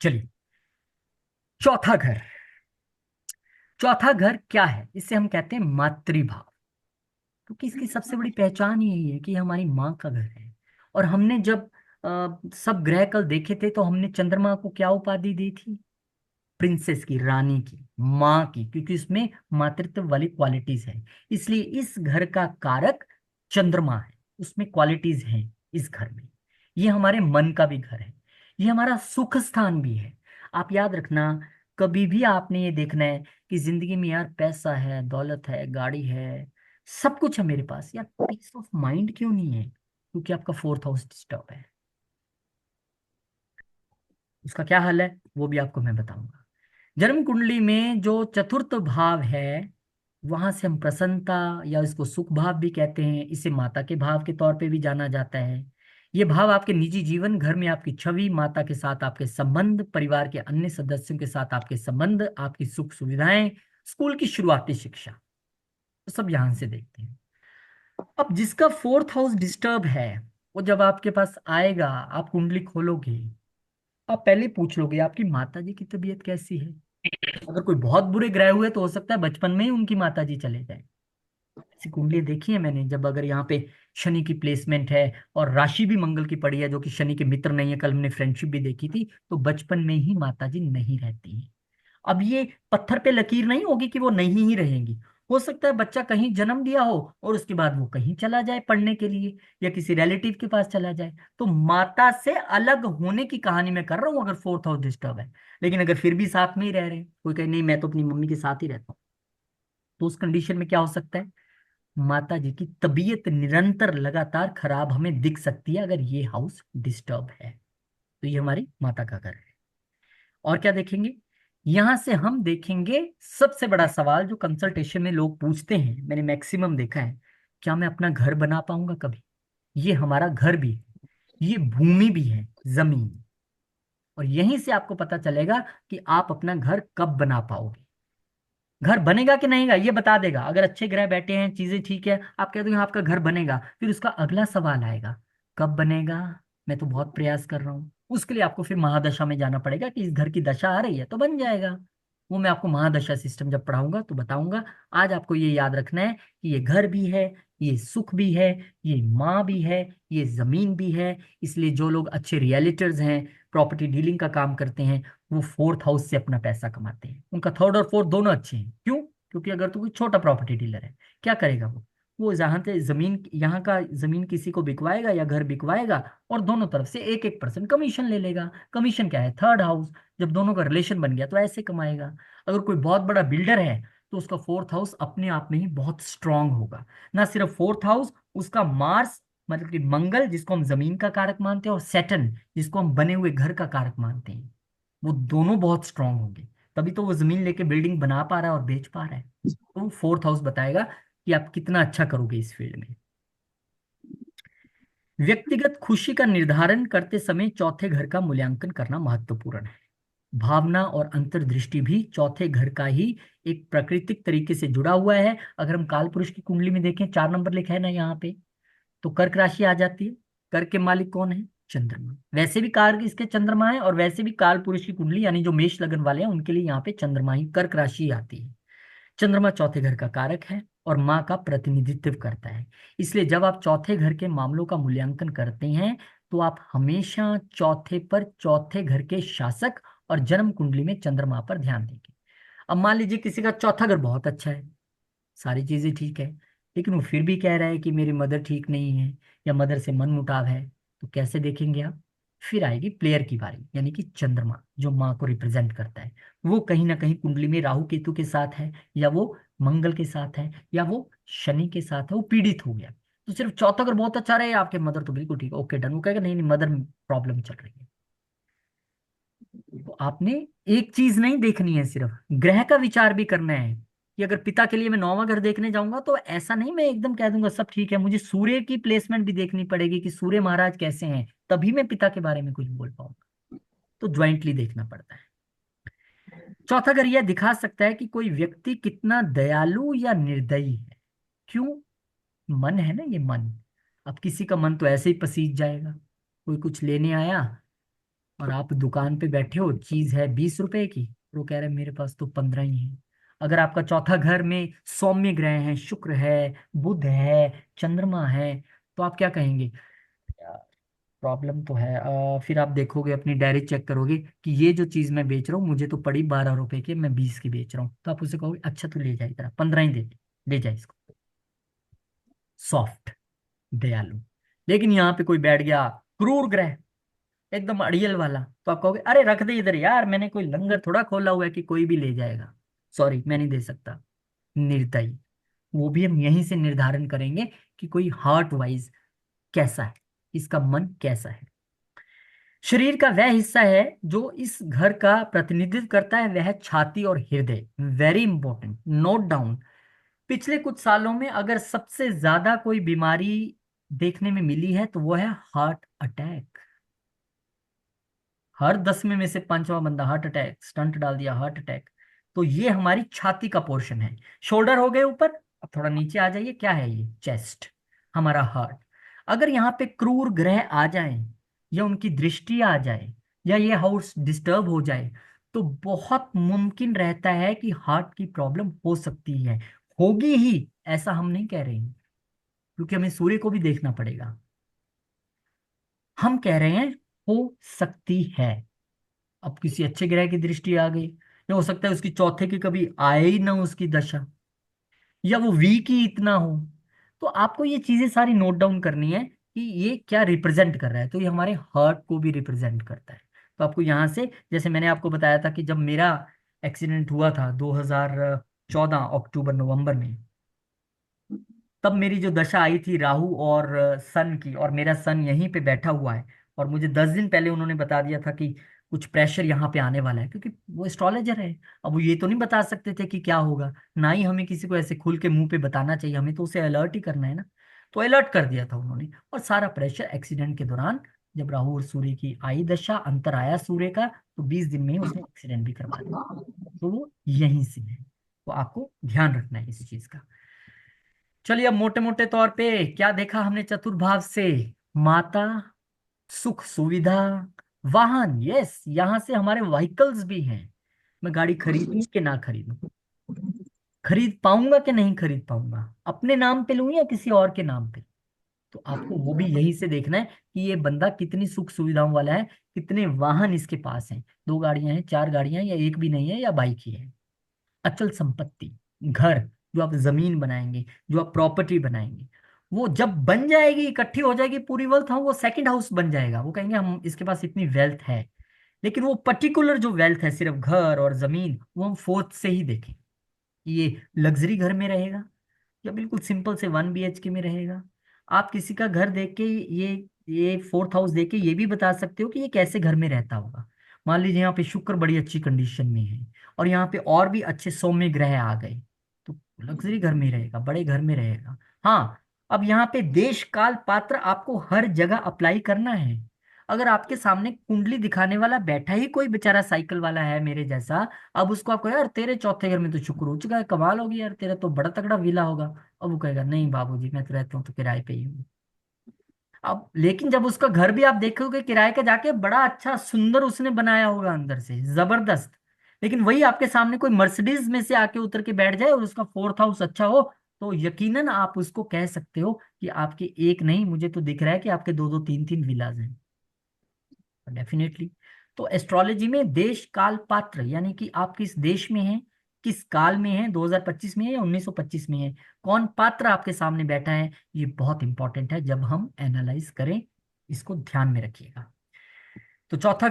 चलिए, चौथा घर। चौथा घर क्या है? इसे हम कहते हैं मातृभाव। क्योंकि इसकी सबसे बड़ी पहचान ही यही है कि ये हमारी माँ का घर है। और हमने जब सब ग्रह कल देखे थे तो हमने चंद्रमा को क्या उपाधि दी थी? प्रिंसेस की, रानी की, माँ की, क्योंकि उसमें मातृत्व वाली क्वालिटीज है। इसलिए इस घर का कारक चंद्रमा है, उसमें क्वालिटीज हैं इस घर में। ये हमारे मन का भी घर है, ये हमारा सुख स्थान भी है। आप याद रखना, कभी भी आपने ये देखना है कि जिंदगी में यार पैसा है, दौलत है, गाड़ी है, सब कुछ है मेरे पास, यार पीस ऑफ माइंड क्यों नहीं है? क्योंकि आपका फोर्थ हाउस डिस्टर्ब है। उसका क्या हल है वो भी आपको मैं बताऊंगा। जन्म कुंडली में जो चतुर्थ भाव है, वहां से हम प्रसन्नता, या इसको सुख भाव भी कहते हैं, इसे माता के भाव के तौर पे भी जाना जाता है। ये भाव आपके निजी जीवन, घर में आपकी छवि, माता के साथ आपके संबंध, परिवार के अन्य सदस्यों के साथ आपके संबंध, आपकी सुख सुविधाएं, स्कूल की शुरुआती शिक्षा, तो सब यहां से देखते हैं। अब जिसका फोर्थ हाउस डिस्टर्ब है, वो जब आपके पास आएगा, आप कुंडली खोलोगे, आप पहले पूछ लोगे आपकी माता जी की तबीयत कैसी है। अगर कोई बहुत बुरे ग्रह हुए तो हो सकता है बचपन में ही उनकी माता जी चले जाए। ऐसी कुंडली देखी है मैंने, जब अगर यहाँ पे शनि की प्लेसमेंट है और राशि भी मंगल की पड़ी है जो कि शनि के मित्र नहीं है, कल हमने फ्रेंडशिप भी देखी थी, तो बचपन में ही माता जी नहीं रहती है। अब ये पत्थर पे लकीर नहीं होगी कि वो नहीं ही रहेंगी। हो सकता है बच्चा कहीं जन्म दिया हो और उसके बाद वो कहीं चला जाए पढ़ने के लिए, या किसी रिलेटिव के पास चला जाए। तो माता से अलग होने की कहानी मैं कर रहा हूं अगर फोर्थ हाउस डिस्टर्ब है। लेकिन अगर फिर भी साथ में ही रह रहे हैं, कोई कहे नहीं मैं तो अपनी मम्मी के साथ ही रहता हूँ, तो उस कंडीशन में क्या हो सकता है? माता जी की तबीयत निरंतर लगातार खराब हमें दिख सकती है अगर ये हाउस डिस्टर्ब है। तो ये हमारी माता का घर है। और क्या देखेंगे? यहां से हम देखेंगे सबसे बड़ा सवाल जो कंसल्टेशन में लोग पूछते हैं, मैंने मैक्सिमम देखा है, क्या मैं अपना घर बना पाऊंगा कभी? ये हमारा घर भी है, ये भूमि भी है, जमीन। और यहीं से आपको पता चलेगा कि आप अपना घर कब बना पाओगे। घर बनेगा कि नहीं, ये बता देगा। अगर अच्छे ग्रह बैठे हैं, चीजें ठीक है, आप कह दो यहाँ आपका घर बनेगा, फिर उसका अगला सवाल आएगा, कब बनेगा? मैं तो बहुत प्रयास कर रहा हूँ। उसके लिए आपको फिर महादशा में जाना पड़ेगा कि इस घर की दशा आ रही है तो बन जाएगा। वो मैं आपको महादशा सिस्टम जब पढ़ाऊंगा तो बताऊंगा। आज आपको ये याद रखना है कि ये घर भी है, ये सुख भी है, ये माँ भी है, ये जमीन भी है। इसलिए जो लोग अच्छे रियलिटर्स हैं, प्रॉपर्टी डीलिंग का काम करते हैं, वो फोर्थ हाउस से अपना पैसा कमाते हैं। उनका थर्ड और फोर्थ दोनों अच्छे हैं। क्यों? क्योंकि अगर तो कोई छोटा प्रॉपर्टी डीलर है, क्या करेगा वो जहां से जमीन, यहाँ का जमीन किसी को बिकवाएगा या घर बिकवाएगा, और दोनों तरफ से 1-1% कमीशन ले लेगा। कमीशन क्या है? Third house. जब दोनों का रिलेशन बन गया तो ऐसे कमाएगा। अगर कोई बहुत बड़ा बिल्डर है तो उसका फोर्थ हाउस अपने आप में ही बहुत स्ट्रांग होगा। ना सिर्फ फोर्थ हाउस, उसका मार्स, मतलब कि मंगल जिसको हम जमीन का कारक मानते हैं, और सैटर्न जिसको हम बने हुए घर का कारक मानते हैं, वो दोनों बहुत स्ट्रांग होंगे। तभी तो वो जमीन लेके बिल्डिंग बना पा रहा है और बेच पा रहा है। तो वो फोर्थ हाउस बताएगा कि आप कितना अच्छा करोगे इस फील्ड में। व्यक्तिगत खुशी का निर्धारण करते समय चौथे घर का मूल्यांकन करना महत्वपूर्ण है। भावना और अंतर्दृष्टि भी चौथे घर का ही एक प्राकृतिक तरीके से जुड़ा हुआ है। अगर हम काल पुरुष की कुंडली में देखें, 4 नंबर लिखा है ना यहाँ पे, तो कर्क राशि आ जाती है। कर्क के मालिक कौन है? चंद्रमा। वैसे भी कार इसके चंद्रमा है, और वैसे भी काल पुरुष की कुंडली यानी जो मेष लगन वाले हैं उनके लिए यहाँ पे चंद्रमा ही कर्क राशि आती है। चंद्रमा चौथे घर का कारक है और माँ का प्रतिनिधित्व करता है। इसलिए जब आप चौथे घर के मामलों का मूल्यांकन करते हैं तो आप हमेशा चौथे पर, चौथे घर के शासक और जन्म कुंडली में चंद्रमा पर ध्यान देंगे। अब मान लीजिए किसी का चौथा घर बहुत अच्छा है, सारी चीजें ठीक है, लेकिन वो फिर भी कह रहा है कि मेरी मदर ठीक नहीं है, या मदर से मन मुटाव है, तो कैसे देखेंगे आप? फिर आएगी प्लेयर की बारी, यानी कि चंद्रमा जो माँ को रिप्रेजेंट करता है। वो कहीं ना कहीं कुंडली में राहु केतु के साथ है, या वो मंगल के साथ है, या वो शनि के साथ है, वो पीड़ित हो गया। तो सिर्फ चौथा अगर बहुत अच्छा रहे, आपके मदर तो बिल्कुल ठीक है, ओके डन। वो कहेगा नहीं नहीं, मदर प्रॉब्लम चल रही है। तो आपने एक चीज नहीं देखनी है, सिर्फ ग्रह का विचार भी करना है। कि अगर पिता के लिए मैं 9वां घर देखने जाऊंगा तो ऐसा नहीं मैं एकदम कह दूंगा सब ठीक है, मुझे सूर्य की प्लेसमेंट भी देखनी पड़ेगी कि सूर्य महाराज कैसे हैं, तभी मैं पिता के बारे में कुछ बोल पाऊंगा। तो ज्वाइंटली देखना पड़ता है। चौथा घर यह दिखा सकता है कि कोई व्यक्ति कितना दयालु या निर्दयी है। क्यों? मन है ना, ये मन। अब किसी का मन तो ऐसे ही पसीज जाएगा। कोई कुछ लेने आया, और आप दुकान पे बैठे हो, चीज है 20 रुपए की, वो कह रहे हैं मेरे पास तो 15 ही है। अगर आपका चौथा घर में सौम्य ग्रह है, शुक्र है, बुध है, चंद्रमा है, तो आप क्या कहेंगे? प्रॉब्लम तो है। फिर आप देखोगे, अपनी डायरी चेक करोगे कि ये जो चीज मैं बेच रहा हूँ मुझे तो पड़ी 12 रुपए की, मैं 20 की बेच रहा हूँ, तो आप उसे कहोगे अच्छा तो ले जाए, तेरा 15 ही दे, ले जाए इसको। सॉफ्ट, दयालु। लेकिन यहाँ पे कोई बैठ गया क्रूर ग्रह, एकदम अड़ियल वाला, तो आप कहोगे अरे रख दे इधर यार, मैंने कोई लंगर थोड़ा खोला हुआ है कि कोई भी ले जाएगा, सॉरी मैं नहीं दे सकता। निर्दयी। वो भी हम यहीं से निर्धारण करेंगे कि कोई हार्ट वाइज कैसा है, इसका मन कैसा है। शरीर का वह हिस्सा है जो इस घर का प्रतिनिधित्व करता है, वह छाती और हृदय। Very important, note down. पिछले कुछ सालों में अगर सबसे ज्यादा कोई बीमारी देखने में मिली है तो वो है हार्ट अटैक। हर 10 में से पांचवा बंदा हार्ट अटैक, स्टंट डाल दिया, हार्ट अटैक। तो ये हमारी छाती का पोर्शन है। शोल्डर हो गए ऊपर, अब थोड़ा नीचे आ जाइए, क्या है ये? चेस्ट, हमारा हार्ट। अगर यहाँ पे क्रूर ग्रह आ जाए, या उनकी दृष्टि आ जाए, या ये हाउस डिस्टर्ब हो जाए, तो बहुत मुमकिन रहता है कि हार्ट की प्रॉब्लम हो सकती है। होगी ही, ऐसा हम नहीं कह रहे हैं, क्योंकि हमें सूर्य को भी देखना पड़ेगा। हम कह रहे हैं हो सकती है। अब किसी अच्छे ग्रह की दृष्टि आ गई, या हो सकता है उसकी चौथे की कभी आए ही ना उसकी दशा, या वो वीक ही इतना हो। तो आपको ये चीजें सारी नोट डाउन करनी है कि ये क्या रिप्रेजेंट कर रहा है। तो ये हमारे हार्ट को भी रिप्रेजेंट करता है। तो आपको यहाँ से, जैसे मैंने आपको बताया था कि जब मेरा एक्सीडेंट हुआ था 2014 अक्टूबर नवंबर में, तब मेरी जो दशा आई थी राहु और सन की, और मेरा सन यहीं पे बैठा हुआ है, और मुझे 10 दिन पहले उन्होंने बता दिया था कि कुछ प्रेशर यहाँ पे आने वाला है, क्योंकि वो एस्ट्रोलॉजर है। अब वो ये तो नहीं बता सकते थे कि क्या होगा, ना ही हमें किसी को ऐसे खुल के मुंह पे बताना चाहिए, हमें तो उसे अलर्ट ही करना है ना। तो अलर्ट कर दिया था उन्होंने, और सारा प्रेशर एक्सीडेंट के दौरान, जब राहु और सूर्य की आई दशा, अंतर आया सूर्य का, तो 20 दिन में ही उसने एक्सीडेंट भी करवा दिया। तो वो यहीं से है। तो आपको ध्यान रखना है इस चीज का। चलिए, अब मोटे मोटे तौर पे क्या देखा हमने चतुर्भाव से? माता, सुख सुविधा, वाहन। यस, यहां से हमारे व्हीकल्स भी हैं। मैं गाड़ी खरीदूं कि ना खरीदूं, खरीद पाऊंगा कि नहीं खरीद पाऊंगा, अपने नाम पे लूं या किसी और के नाम पे। तो आपको वो भी यही से देखना है कि ये बंदा कितनी सुख सुविधाओं वाला है, कितने वाहन इसके पास हैं। 2 गाड़ियां हैं, 4 गाड़ियां हैं, या एक भी नहीं है, या बाइक ही है। अचल संपत्ति, घर, जो आप जमीन बनाएंगे, जो आप प्रॉपर्टी बनाएंगे, वो जब बन जाएगी, इकट्ठी हो जाएगी पूरी वेल्थ, हम वो सेकंड हाउस बन जाएगा, वो कहेंगे हम इसके पास इतनी वेल्थ है। लेकिन वो पर्टिकुलर जो वेल्थ है, सिर्फ घर और जमीन, वो हम फोर्थ से ही देखें। ये लग्जरी घर में रहेगा, या बिल्कुल सिंपल से 1 BHK में रहेगा। आप किसी का घर देख के ये फोर्थ हाउस देख के ये भी बता सकते हो कि ये कैसे घर में रहता होगा। मान लीजिए यहाँ पे शुक्र बड़ी अच्छी कंडीशन में है, और यहाँ पे और भी अच्छे सौम्य ग्रह आ गए, तो लग्जरी घर में रहेगा, बड़े घर में रहेगा। हाँ, अब यहाँ पे देश काल पात्र आपको हर जगह अप्लाई करना है। अगर आपके सामने कुंडली दिखाने वाला बैठा ही कोई बेचारा साइकिल वाला है मेरे जैसा, अब उसको आप कहो यार तेरे चौथे घर में तो शुक्र हो चुका है, कमाल होगी यार, तेरा तो बड़ा तगड़ा विला होगा। अब वो कहेगा नहीं बाबूजी, मैं तो रहता हूँ तो किराए पे ही हूँ। अब लेकिन जब उसका घर भी आप देखोगे किराए का जाके, बड़ा अच्छा सुंदर उसने बनाया होगा अंदर से, जबरदस्त। लेकिन वही आपके सामने कोई मर्सिडीज में से आके उतर के बैठ जाए और उसका फोर्थ हाउस अच्छा हो, तो यकीनन आप उसको कह सकते हो कि आपके एक नहीं, मुझे तो दिख रहा है कि आपके दो दो तीन तीन विलाज हैं। डेफिनेटली। तो एस्ट्रोलॉजी में देश काल पात्र, यानी कि आप किस देश में हैं, किस काल में हैं, 2025 में है या 1925 में है, कौन पात्र आपके सामने बैठा है, ये बहुत इंपॉर्टेंट है जब हम एनालाइज करें। इसको ध्यान में रखिएगा। तो चौथा